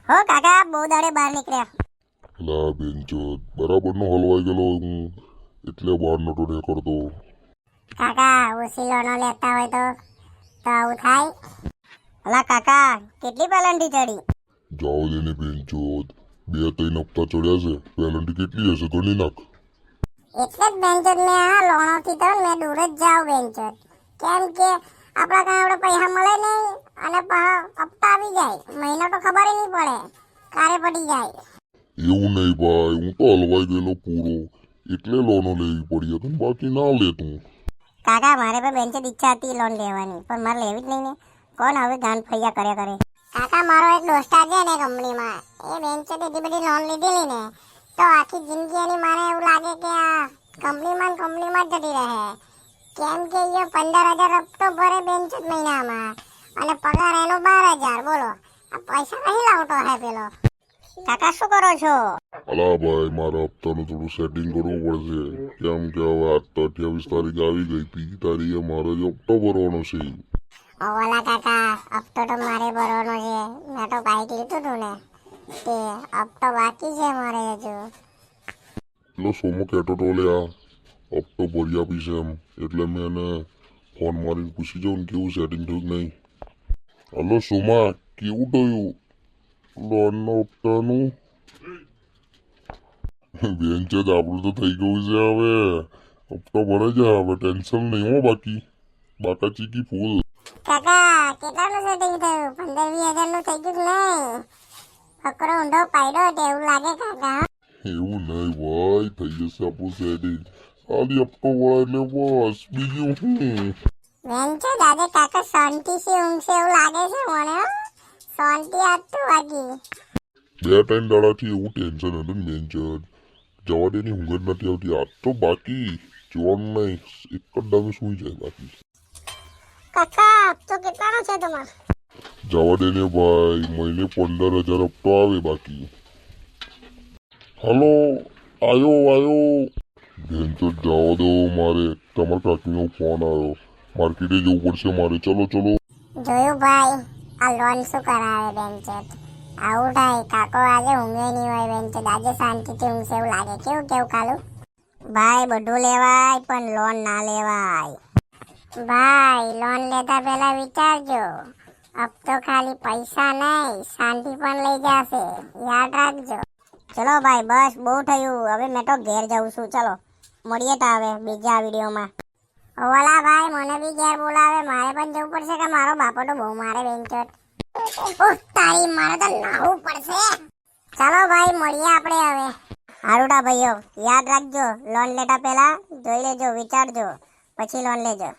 હો કાકા બહુ દાડે બહાર નીકળ્યા. અલા બેનચોદ બરાબરનો હલવાઈ ગયેલો હું એટલે બહાર નતો નીકળતો. કાકા ઓછી લોનો લેતા હોય તો આવું થાય. અલા કાકા કેટલી પેલન્ટી ચડી? જાઓ દે ને બેનચોદ 2-3 હપ્તા ચડ્યા છે. પેનલ્ટી કેટલી હશે ગણી નાખ. એટલે જ બેન્ચર મેં આ લોણોથી તો મેં દૂર જ જાઉં બેન્ચર. કેમ કે આપણા કાંઈ આપણે પૈસા મળે નહીં અને હપ્તા આવી જાય મહિનો તો ખબર નહીં પડે કારે પડી જાય. એવું નહીં ભાઈ, હું તો હલવાઈ ગયેલો પૂરો એટલે લોનો લેવી પડી હતી, બાકી ના લેતું. કાકા મારે પણ બેન્ચર ઈચ્છા હતી લોન લેવાની પણ મારે લેવી જ નહીં ને. કોણ હવે ગાંઠ ફૈયા કર્યા કરે. કાકા મારો એક દોસ્તાર છે ને કંપનીમાં, એ બેન્ચર એટલી બધી લોન લીધેલી ને તો આખી જિંદગી એની મારે એવું લાગે કે આ કંપનીમાં જ જતી રહે. કેમ કે એ 15,000 હપ્તો ભરે બેન્ચર મહિનામાં અને પગાર એનો 12,000. બોલો આ પૈસા નહીં લાવતો હે પેલો. કાકા શું કરો છો? અલા ભાઈ મારા હપ્તાનું થોડું સેટિંગ કરવું પડશે. કેમ કે હવે આજ તો 28 તારીખ આવી ગઈ, 30 તારીખે મારો જે હપ્તો ભરવાનો છે. ઓલા કાકા હપ્તો તો મારે ભરવાનો છે. મેં તો બાઈક લીધું હતું ને તે હપ્તો બાકી છે મારે હજુ. એટલો સોમો કહેતો તો લ્યા હપ્તો ભરી આપીશ એમ, એટલે મેં એને ફોન મારીને પૂછી જાઉં ને કેવું સેટિંગ થયું કે નહીં. હલો સોમા, કેવું થયું લોનનો હપ્તાનું? બેન્ચ જ આપણું તો થઈ ગયું છે. હવે હપ્તો ભરાઈ જાય, હવે ટેન્શન નહીં હો. બાકા ચીકી ફૂલ. કાકા કેટલાનું સેટિંગ થયું? 15-20 હજારનું થઈ ગયું કે નહીં? ફકરો ઊંધો પાડ્યો એટલે એવું લાગે કાકા. એવું નહીં ભાઈ, થઈ જશે આપણું સેટિંગ. ખાલી હપ્તો ભરાય એટલે બસ, બીજું શું. વેંચો દાદા કાકા શાંતિ થી ઊંઘશે એવું લાગે છે મને હો. શાંતિ આપતું બાકી 2-3 દાડાથી એવું ટેન્શન હતું ને બેન્ચ જવા દેની ઊંઘ જ નથી આવતી. આજ તો બાકી જોવાનું નહીં, એક જ દામે સુઈ જાય. બાકી કાકા તો કેટલાનો છે તમારે? જવા દે ને ભાઈ, મહિને 15,000 હપ્તો આવે બાકી. હલો, આયો બેન તો જવા દો, મારે તમારા કાકીનો ફોન આવ્યો, માર્કેટે જવું પડશે મારે. ચલો જોયું ભાઈ આ લોન શું કરાવે બેન્ચર. આવું થાય કાકો આજે ઊંઘે નહીં હોય બેન્ચર, આજે શાંતિથી ઊંઘશે એવું લાગે. કેવું કાલું? ભાઈ બધું લેવાય પણ લોન ના લેવાય. ભાઈ લોન લેતા પહેલા વિચારજો, હપ્તો ખાલી પૈસા નહીં શાંતિ પણ લઈ જશે, યાદ રાખજો. ચલો ભાઈ બસ બહુ થયું, હવે મેં તો ઘેર જાઉં છું. ચલો મળીએ તો હવે બીજા વિડીયોમાં. ઓલા ભાઈ મને બી ઘેર બોલાવે, મારે પણ જવું પડશે કે મારો બાપો તો બહુ મારે બેન્ચર. તારી મારે તો નાહવું પડશે. ચાલો ભાઈ મળીએ આપણે હવે. હારુડા ભાઈઓ યાદ રાખજો, લોન લેતા પહેલા જોઈ લેજો, વિચારજો પછી લોન લેજો.